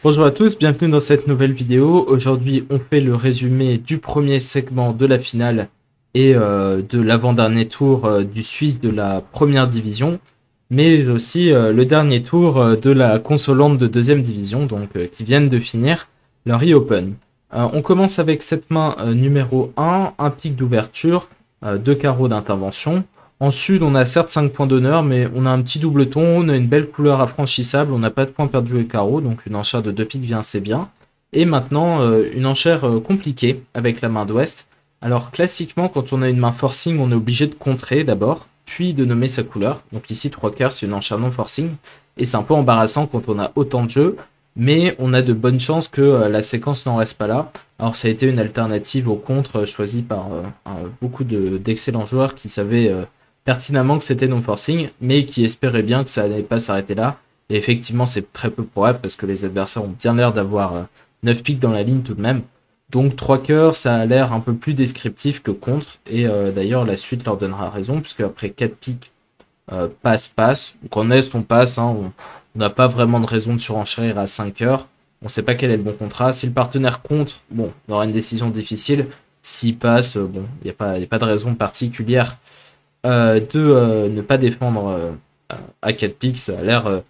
Bonjour à tous, bienvenue dans cette nouvelle vidéo. Aujourd'hui, on fait le résumé du premier segment de la finale et de l'avant-dernier tour du Suisse de la première division, mais aussi le dernier tour de la consolante de deuxième division, donc qui viennent de finir leur e-open. On commence avec cette main numéro un pic d'ouverture, 2 carreaux d'intervention. En sud, on a certes 5 points d'honneur, mais on a un petit double-ton, on a une belle couleur affranchissable, on n'a pas de points perdus au carreau, donc une enchère de 2 piques vient assez bien. Et maintenant, une enchère compliquée avec la main d'ouest. Alors classiquement, quand on a une main forcing, on est obligé de contrer d'abord, puis de nommer sa couleur. Donc ici, 3 quarts, c'est une enchère non forcing. Et c'est un peu embarrassant quand on a autant de jeux, mais on a de bonnes chances que la séquence n'en reste pas là. Alors ça a été une alternative au contre choisie par beaucoup d'excellents joueurs qui savaient pertinemment que c'était non forcing, mais qui espérait bien que ça n'allait pas s'arrêter là. Et effectivement, c'est très peu probable parce que les adversaires ont bien l'air d'avoir 9 piques dans la ligne tout de même. Donc 3 cœurs, ça a l'air un peu plus descriptif que contre. Et d'ailleurs, la suite leur donnera raison, puisque après 4 piques, passe. Donc en Est, on passe. Hein, on n'a pas vraiment de raison de surenchérir à 5 cœurs. On ne sait pas quel est le bon contrat. Si le partenaire contre, bon, on aura une décision difficile. S'il passe, bon, il n'y a pas de raison particulière de ne pas défendre à 4 piques. Ça a l'air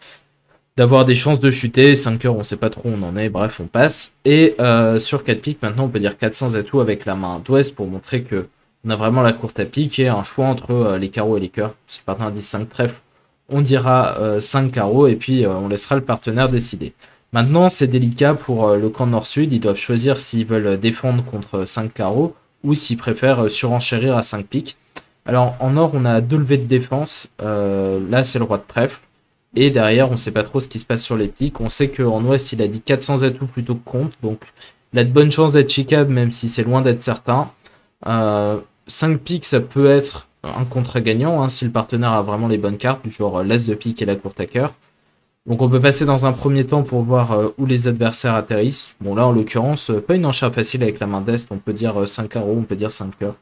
d'avoir des chances de chuter. 5 cœurs, on sait pas trop où on en est. Bref, on passe. Et sur 4 piques, maintenant, on peut dire 400 atouts avec la main d'ouest pour montrer que on a vraiment la courte à pique et un choix entre les carreaux et les cœurs. Si le partenaire dit 5 trèfles, on dira 5 carreaux et puis on laissera le partenaire décider. Maintenant, c'est délicat pour le camp nord-sud. Ils doivent choisir s'ils veulent défendre contre 5 carreaux ou s'ils préfèrent surenchérir à 5 piques. Alors, en or, on a 2 levées de défense. Là, c'est le roi de trèfle. Et derrière, on ne sait pas trop ce qui se passe sur les piques. On sait qu'en ouest, il a dit 400 atouts plutôt que contre. Donc, il a de bonnes chances d'être chicane, même si c'est loin d'être certain. 5 piques, ça peut être un contre-gagnant, hein, si le partenaire a vraiment les bonnes cartes, du genre l'as de pique et la courte à cœur. Donc, on peut passer dans un premier temps pour voir où les adversaires atterrissent. Bon, là, en l'occurrence, pas une enchère facile avec la main d'est. On peut dire 5 carreaux, on peut dire 5 cœurs.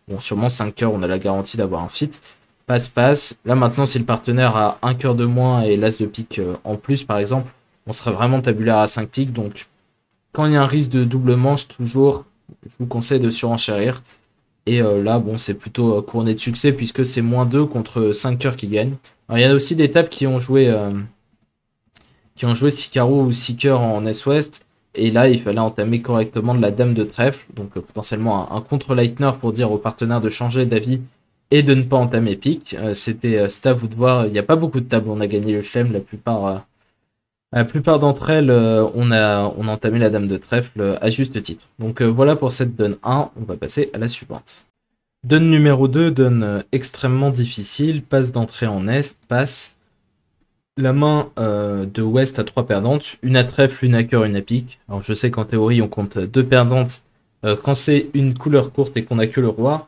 Bon, sûrement 5 cœurs, on a la garantie d'avoir un fit. Passe. Là, maintenant, si le partenaire a un cœur de moins et l'as de pique en plus, par exemple, on serait vraiment tabulaire à 5 piques. Donc, quand il y a un risque de double manche, toujours, je vous conseille de surenchérir. Et là, bon, c'est plutôt couronné de succès puisque c'est -2 contre 5 cœurs qui gagnent. Alors, il y a aussi des tables qui ont joué 6 carreaux ou 6 cœurs en S-Ouest. Et là, il fallait entamer correctement de la dame de trèfle. Donc, potentiellement un contre-lightner pour dire au partenaire de changer d'avis et de ne pas entamer pique. C'était à vous de voir. Il n'y a pas beaucoup de tables où on a gagné le chelem. La plupart d'entre elles, on a entamé la dame de trèfle à juste titre. Donc voilà pour cette donne 1. On va passer à la suivante. Donne numéro 2, donne extrêmement difficile. Passe d'entrée en Est, passe. La main de Ouest à 3 perdantes, une à trèfle, une à cœur, une à pique. Alors je sais qu'en théorie on compte 2 perdantes quand c'est une couleur courte et qu'on a que le roi.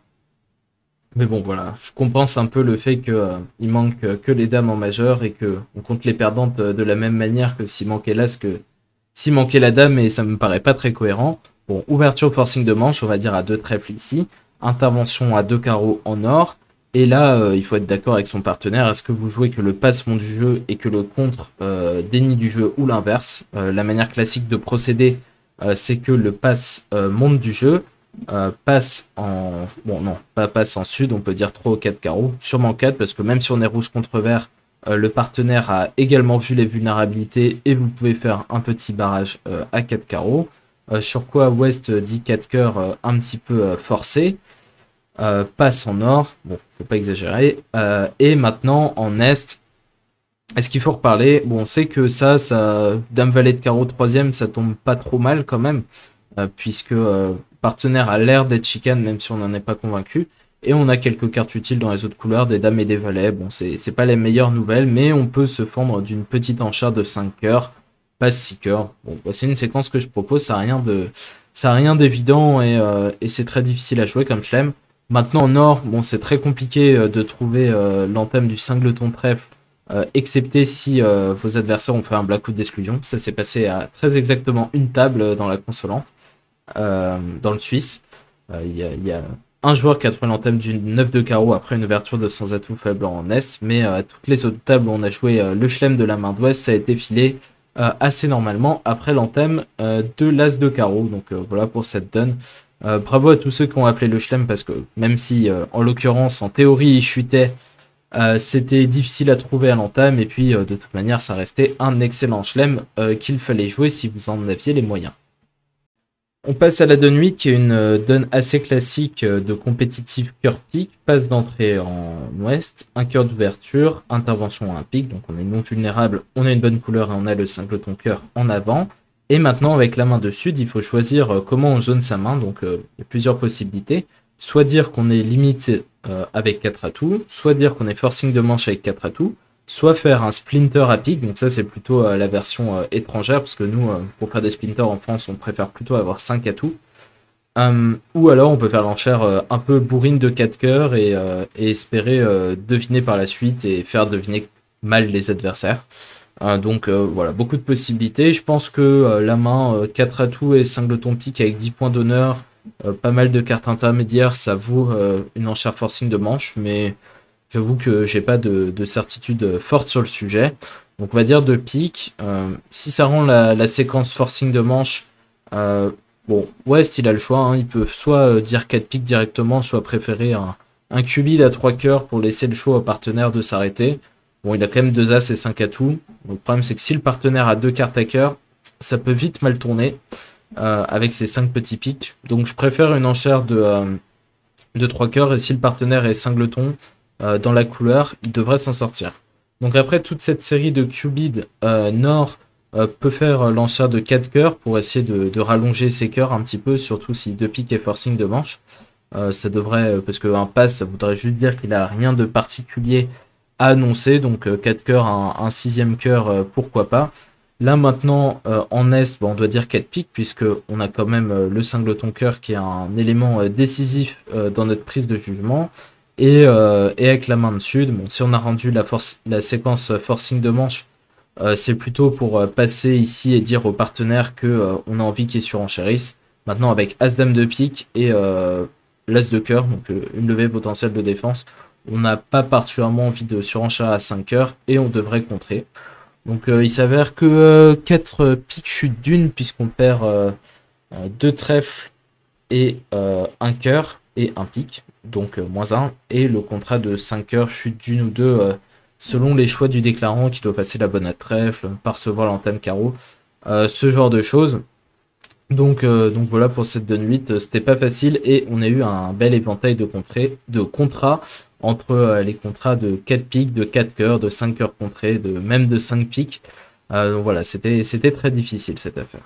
Mais bon voilà, je compense un peu le fait qu'il manque que les dames en majeur et qu'on compte les perdantes de la même manière que s'il manquait l'as que s'il manquait la dame, et ça me paraît pas très cohérent. Bon, ouverture forcing de manche, on va dire à 2 trèfles ici. Intervention à 2 carreaux en or. Et là, il faut être d'accord avec son partenaire. Est-ce que vous jouez que le passe monte du jeu et que le contre dénie du jeu ou l'inverse? La manière classique de procéder, c'est que le passe monte du jeu. Passe en... Bon, non, pas passe en sud, on peut dire 3 ou 4 carreaux. Sûrement 4, parce que même si on est rouge contre vert, le partenaire a également vu les vulnérabilités et vous pouvez faire un petit barrage à 4 carreaux. Sur quoi West dit 4 cœurs un petit peu forcé. Passe en or, bon, faut pas exagérer. Et maintenant, en Est, est-ce qu'il faut reparler? Bon, on sait que ça Dame Valet de carreau 3ème, ça tombe pas trop mal quand même, puisque partenaire a l'air d'être chicane, même si on n'en est pas convaincu. Et on a quelques cartes utiles dans les autres couleurs, des dames et des valets. Bon, c'est pas les meilleures nouvelles, mais on peut se fendre d'une petite enchère de 5 cœurs, passe 6 cœurs. Bon, bah, c'est une séquence que je propose, ça a rien d'évident et c'est très difficile à jouer comme je l'aime. Maintenant en or, bon, c'est très compliqué de trouver l'entame du singleton trèfle, excepté si vos adversaires ont fait un blackout d'exclusion. Ça s'est passé à très exactement une table dans la consolante, dans le Suisse. Il y a un joueur qui a trouvé l'entame du 9 de carreau après une ouverture de sans atout faible en S, mais à toutes les autres tables où on a joué le chelem de la main d'ouest, ça a été filé assez normalement après l'anthème de l'as de carreau. Donc voilà pour cette donne. Bravo à tous ceux qui ont appelé le chelem parce que même si en l'occurrence en théorie il chutait, c'était difficile à trouver à l'entame et puis de toute manière ça restait un excellent chelem qu'il fallait jouer si vous en aviez les moyens. On passe à la donne 8 qui est une donne assez classique de compétitif cœur pique, passe d'entrée en ouest, un cœur d'ouverture, intervention à un pic, donc on est non vulnérable, on a une bonne couleur et on a le singleton cœur en avant. Et maintenant avec la main de sud, il faut choisir comment on zone sa main, donc il y a plusieurs possibilités. Soit dire qu'on est limite avec 4 atouts, soit dire qu'on est forcing de manche avec 4 atouts, soit faire un splinter à pic, donc ça c'est plutôt la version étrangère, parce que nous, pour faire des splinters en France, on préfère plutôt avoir 5 atouts. Ou alors on peut faire l'enchère un peu bourrine de 4 cœurs et espérer deviner par la suite et faire deviner mal les adversaires. Donc voilà, beaucoup de possibilités. Je pense que la main 4 atouts et singleton pique avec 10 points d'honneur, pas mal de cartes intermédiaires, ça vaut une enchère forcing de manche, mais j'avoue que j'ai pas de certitude forte sur le sujet. Donc on va dire de pique. Si ça rend la séquence forcing de manche, bon, West il a le choix, hein. Il peut soit dire 4 piques directement, soit préférer un cubide à 3 cœurs pour laisser le choix au partenaire de s'arrêter. Bon, il a quand même 2 as et 5 atouts. Donc, le problème c'est que si le partenaire a 2 cartes à cœur, ça peut vite mal tourner avec ses 5 petits pics. Donc je préfère une enchère de 3 cœurs et si le partenaire est singleton, dans la couleur, il devrait s'en sortir. Donc après toute cette série de cubides, Nord peut faire l'enchère de 4 cœurs pour essayer de rallonger ses cœurs un petit peu, surtout si 2 piques et forcing de manche. Ça devrait, parce qu'un pass, ça voudrait juste dire qu'il a rien de particulier à annoncer, donc 4 cœurs, un 6ème cœur, pourquoi pas. Là maintenant, en Est, bon, on doit dire 4 piques, puisqu'on a quand même le singleton cœur qui est un élément décisif dans notre prise de jugement. Et avec la main de sud, bon, si on a rendu la séquence forcing de manche, c'est plutôt pour passer ici et dire au partenaire que on a envie qu'il surenchérisse. Maintenant avec As-Dame de pique et l'As de cœur, donc une levée potentielle de défense, on n'a pas particulièrement envie de surenchérir à 5 cœurs et on devrait contrer. Donc il s'avère que 4 piques chute d'une puisqu'on perd 2 trèfles et un cœur et un pique, donc -1, et le contrat de 5 cœurs chute d'une ou deux selon les choix du déclarant qui doit passer la bonne à trèfle, percevoir l'entame carreau, ce genre de choses. Donc voilà pour cette donne 8, c'était pas facile et on a eu un bel éventail de contrats entre les contrats de 4 piques, de 4 cœurs, de 5 cœurs contrés, même de 5 piques. Donc voilà, c'était très difficile cette affaire.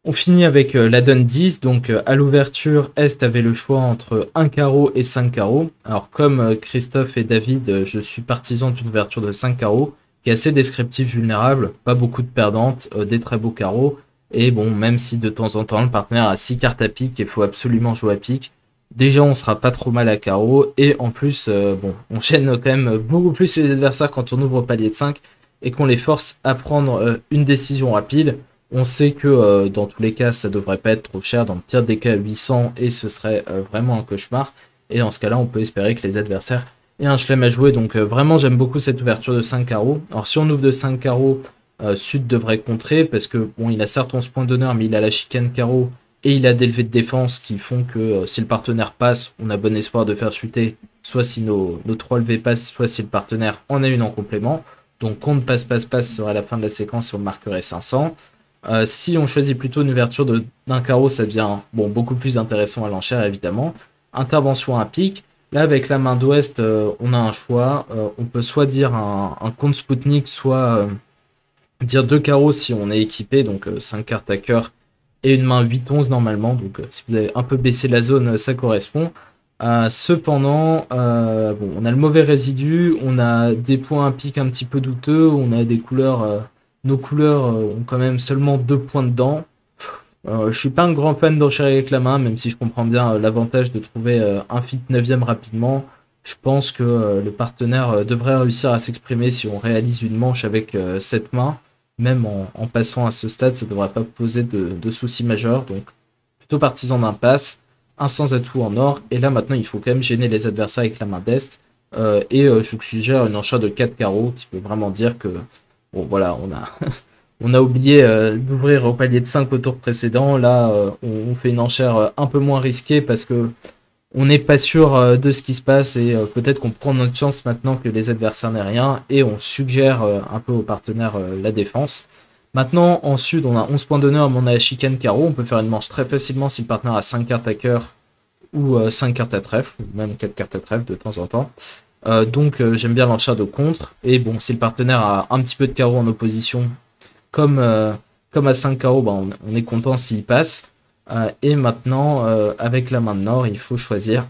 On finit avec la donne 10, donc à l'ouverture, Est avait le choix entre 1 carreau et 5 carreaux. Alors comme Christophe et David, je suis partisan d'une ouverture de 5 carreaux, qui est assez descriptive, vulnérable, pas beaucoup de perdantes, des très beaux carreaux. Et bon, même si de temps en temps le partenaire a 6 cartes à pique et il faut absolument jouer à pique, déjà on sera pas trop mal à carreau. Et en plus, bon, on gêne quand même beaucoup plus les adversaires quand on ouvre au palier de 5 et qu'on les force à prendre une décision rapide. On sait que dans tous les cas, ça devrait pas être trop cher. Dans le pire des cas, 800 et ce serait vraiment un cauchemar. Et dans ce cas-là, on peut espérer que les adversaires aient un chelem à jouer. Donc vraiment, j'aime beaucoup cette ouverture de 5 carreaux. Alors si on ouvre de 5 carreaux, Sud devrait contrer parce que bon, il a certes 11 points d'honneur, mais il a la chicane carreau et il a des levées de défense qui font que si le partenaire passe, on a bon espoir de faire chuter, soit si nos 3 levées passent, soit si le partenaire en a une en complément. Donc compte passe serait la fin de la séquence et on marquerait 500. Si on choisit plutôt une ouverture d'un carreau, ça devient bon, beaucoup plus intéressant à l'enchère évidemment. Intervention à pique. Là avec la main d'ouest, on a un choix. On peut soit dire un compte Spoutnik, soit dire 2 carreaux si on est équipé, donc 5 cartes à cœur et une main 8-11 normalement. Donc si vous avez un peu baissé la zone, ça correspond. Cependant, bon, on a le mauvais résidu, on a des points à pique un petit peu douteux, on a des couleurs... nos couleurs ont quand même seulement 2 points dedans. Je suis pas un grand fan d'enchères avec la main, même si je comprends bien l'avantage de trouver un fit 9ème rapidement. Je pense que le partenaire devrait réussir à s'exprimer si on réalise une manche avec cette main. Même en passant à ce stade, ça ne devrait pas poser de soucis majeurs. Donc plutôt partisan d'un pass, un sans atout en or. Et là maintenant, il faut quand même gêner les adversaires avec la main d'Est. Je suggère une enchère de 4 carreaux, qui veut vraiment dire que... Bon voilà, On a oublié d'ouvrir au palier de 5 au tour précédent. Là, on fait une enchère un peu moins risquée parce que on n'est pas sûr de ce qui se passe et peut-être qu'on prend notre chance maintenant que les adversaires n'aient rien et on suggère un peu aux partenaires la défense. Maintenant, en sud, on a 11 points d'honneur, mais on a la chicane carreau. On peut faire une manche très facilement si le partenaire a 5 cartes à cœur ou 5 cartes à trèfle, ou même 4 cartes à trèfle de temps en temps. Donc j'aime bien l'enchère de contre. Et bon, si le partenaire a un petit peu de carreau en opposition, comme à 5 carreaux, bah, on est content s'il passe. Et maintenant, avec la main de Nord, il faut choisir.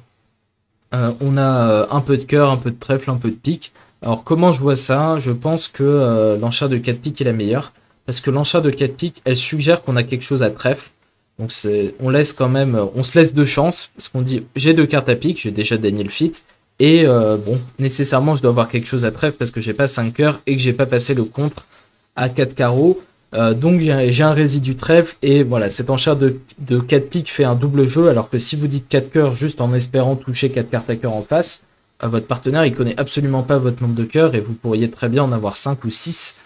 On a un peu de cœur, un peu de trèfle, un peu de pique. Alors comment je vois ça? Je pense que l'enchère de 4 piques est la meilleure. Parce que l'enchère de 4 piques, elle suggère qu'on a quelque chose à trèfle. Donc on laisse quand même, on se laisse 2 chances. Parce qu'on dit, j'ai 2 cartes à pique, j'ai déjà gagné le fit. Et bon, nécessairement, je dois avoir quelque chose à trèfle parce que j'ai pas 5 cœurs et que j'ai pas passé le contre à 4 carreaux. Donc j'ai un résidu trèfle et voilà, cette enchère de 4 piques fait un double jeu, alors que si vous dites 4 cœurs juste en espérant toucher 4 cartes à cœur en face, votre partenaire il connaît absolument pas votre nombre de cœurs et vous pourriez très bien en avoir 5 ou 6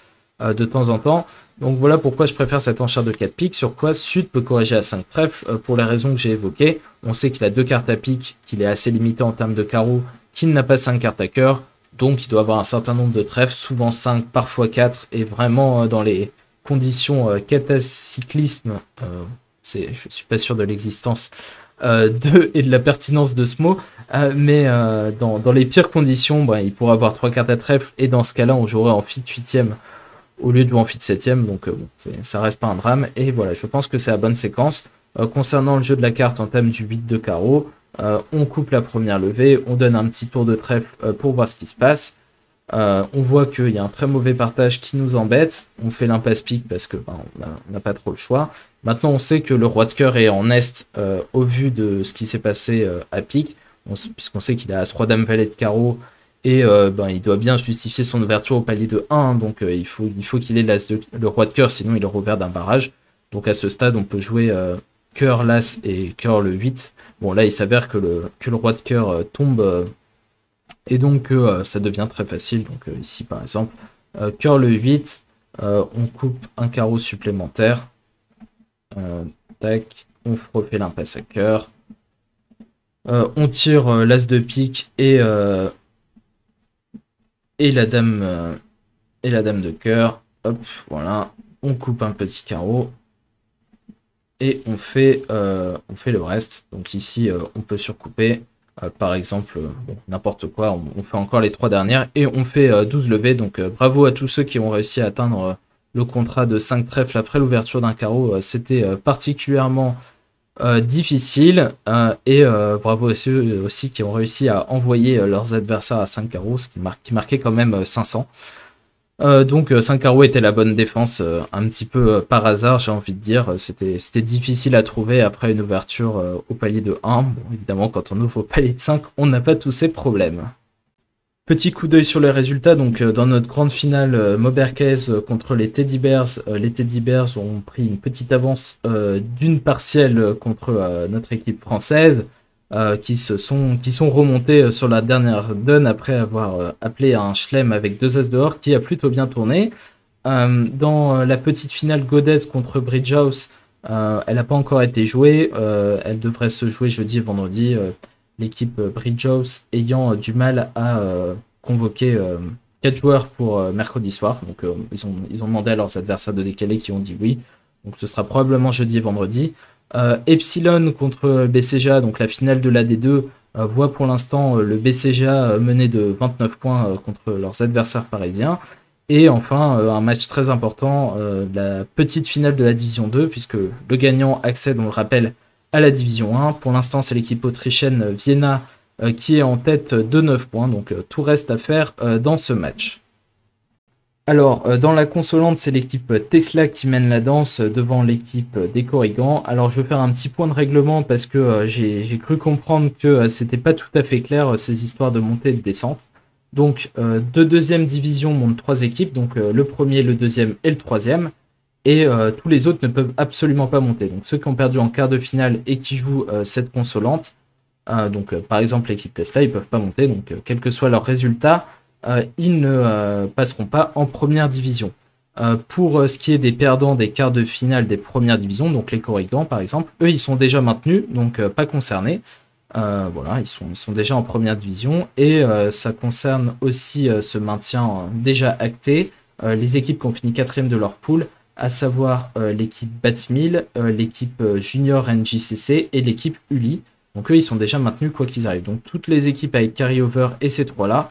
de temps en temps. Donc voilà pourquoi je préfère cette enchère de 4 piques, sur quoi Sud peut corriger à 5 trèfles pour les raisons que j'ai évoquées. On sait qu'il a 2 cartes à pique, qu'il est assez limité en termes de carreaux, qu'il n'a pas 5 cartes à cœur, donc il doit avoir un certain nombre de trèfles, souvent 5, parfois 4, et vraiment dans les conditions catacyclisme, je suis pas sûr de l'existence et de la pertinence de ce mot, mais dans les pires conditions, bah, il pourrait avoir 3 cartes à trèfle, et dans ce cas-là, on jouerait en fit 8ème au lieu de jouer en fit 7ème, donc bon, ça reste pas un drame, et voilà, je pense que c'est la bonne séquence. Concernant le jeu de la carte en thème du 8 de carreau, on coupe la première levée, on donne un petit tour de trèfle pour voir ce qui se passe. On voit qu'il y a un très mauvais partage qui nous embête. On fait l'impasse pique parce que on n'a pas trop le choix. Maintenant, on sait que le roi de cœur est en est au vu de ce qui s'est passé à pique, puisqu'on sait qu'il a as roi dame valet de carreau et il doit bien justifier son ouverture au palier de 1. Donc il faut qu'il ait le roi de cœur, sinon il est rouvert d'un barrage. Donc à ce stade, on peut jouer cœur, l'as et cœur le 8. Bon, là, il s'avère que le roi de cœur tombe. Et donc ça devient très facile. Donc ici par exemple, cœur le 8, on coupe un carreau supplémentaire. Tac, on refait l'impasse à cœur. On tire l'as de pique et la dame de cœur. Hop, voilà. On coupe un petit carreau. Et on fait le reste. Donc ici, on peut surcouper. Par exemple, n'importe quoi, on fait encore les 3 dernières et on fait 12 levées. Donc bravo à tous ceux qui ont réussi à atteindre le contrat de 5 trèfles après l'ouverture d'un carreau. C'était particulièrement difficile. Et bravo à ceux aussi qui ont réussi à envoyer leurs adversaires à 5 carreaux, ce qui marquait quand même 500. Donc 5 carreaux était la bonne défense, un petit peu par hasard, j'ai envie de dire. C'était difficile à trouver après une ouverture au palier de 1. Bon, évidemment, quand on ouvre au palier de 5, on n'a pas tous ces problèmes. Petit coup d'œil sur les résultats. Donc dans notre grande finale, Maubercaise contre les Teddy Bears ont pris une petite avance d'une partielle contre notre équipe française. Qui sont remontés sur la dernière donne après avoir appelé un chelem avec 2 as dehors qui a plutôt bien tourné. Dans la petite finale Godez contre Bridgehouse, elle n'a pas encore été jouée. Elle devrait se jouer jeudi et vendredi. L'équipe Bridgehouse ayant du mal à convoquer 4 joueurs pour mercredi soir. Donc ils ont demandé à leurs adversaires de décaler qui ont dit oui. Donc ce sera probablement jeudi et vendredi. Epsilon contre BCGA, donc la finale de la D2, voit pour l'instant le BCGA mener de 29 points contre leurs adversaires parisiens. Et enfin, un match très important, la petite finale de la Division 2, puisque le gagnant accède, on le rappelle, à la Division 1. Pour l'instant, c'est l'équipe autrichienne Vienna qui est en tête de 9 points, donc tout reste à faire dans ce match. Alors, dans la consolante, c'est l'équipe Tesla qui mène la danse devant l'équipe des Corrigans. Alors, je vais faire un petit point de règlement parce que j'ai cru comprendre que c'était pas tout à fait clair ces histoires de montée et de descente. Donc, de deuxième division montent 3 équipes, donc le premier, le deuxième et le troisième. Et tous les autres ne peuvent absolument pas monter. Donc, ceux qui ont perdu en quart de finale et qui jouent cette consolante, par exemple l'équipe Tesla, ils peuvent pas monter. Donc, quel que soit leur résultat, ils ne passeront pas en première division. Pour ce qui est des perdants des quarts de finale des premières divisions, donc les Corrigans par exemple, eux ils sont déjà maintenus, donc pas concernés. Voilà, ils sont déjà en première division. Et ça concerne aussi ce maintien déjà acté. Les équipes qui ont fini 4e de leur poule, à savoir l'équipe Batmill, l'équipe Junior NJCC et l'équipe Uli. Donc eux, ils sont déjà maintenus quoi qu'ils arrivent. Donc toutes les équipes avec carry-over et ces trois-là,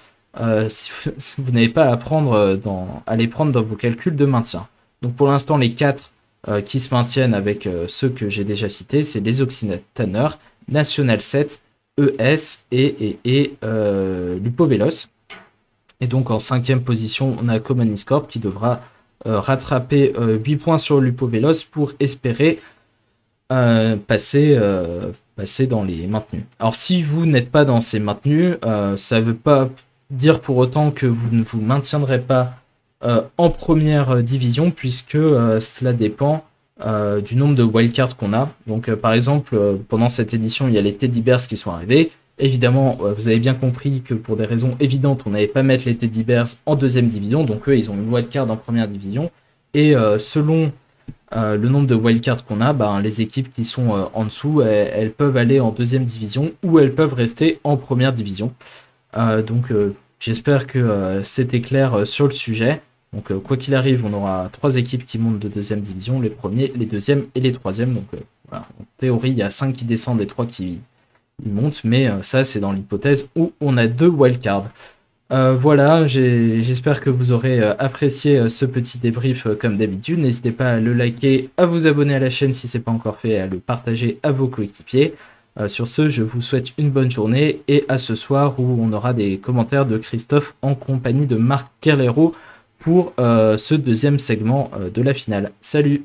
si vous n'avez pas à les prendre dans vos calculs de maintien. Donc pour l'instant, les 4 qui se maintiennent avec ceux que j'ai déjà cités, c'est les Occitanner, National 7, ES et Lupovelos. Et donc en 5e position, on a Common Corp qui devra rattraper 8 points sur Lupovelos pour espérer passer dans les maintenus. Alors si vous n'êtes pas dans ces maintenus, ça ne veut pas dire pour autant que vous ne vous maintiendrez pas en première division, puisque cela dépend du nombre de wildcards qu'on a. Donc par exemple, pendant cette édition, il y a les Teddy Bears qui sont arrivés. Évidemment, vous avez bien compris que pour des raisons évidentes, on n'allait pas mettre les Teddy Bears en 2e division, donc eux, ils ont une wildcard en première division. Et selon le nombre de wildcards qu'on a, les équipes qui sont en dessous, elles peuvent aller en 2e division ou elles peuvent rester en première division. Donc j'espère que c'était clair sur le sujet. Donc quoi qu'il arrive, on aura 3 équipes qui montent de 2e division, les premiers, les 2e et les 3e. Donc voilà. En théorie, il y a 5 qui descendent et 3 qui montent, mais ça c'est dans l'hypothèse où on a 2 wildcards. Voilà, j'espère que vous aurez apprécié ce petit débrief comme d'habitude. N'hésitez pas à le liker, à vous abonner à la chaîne si ce n'est pas encore fait, et à le partager à vos coéquipiers. Sur ce, je vous souhaite une bonne journée et à ce soir où on aura des commentaires de Christophe en compagnie de Marc Kerlero pour ce 2e segment de la finale. Salut!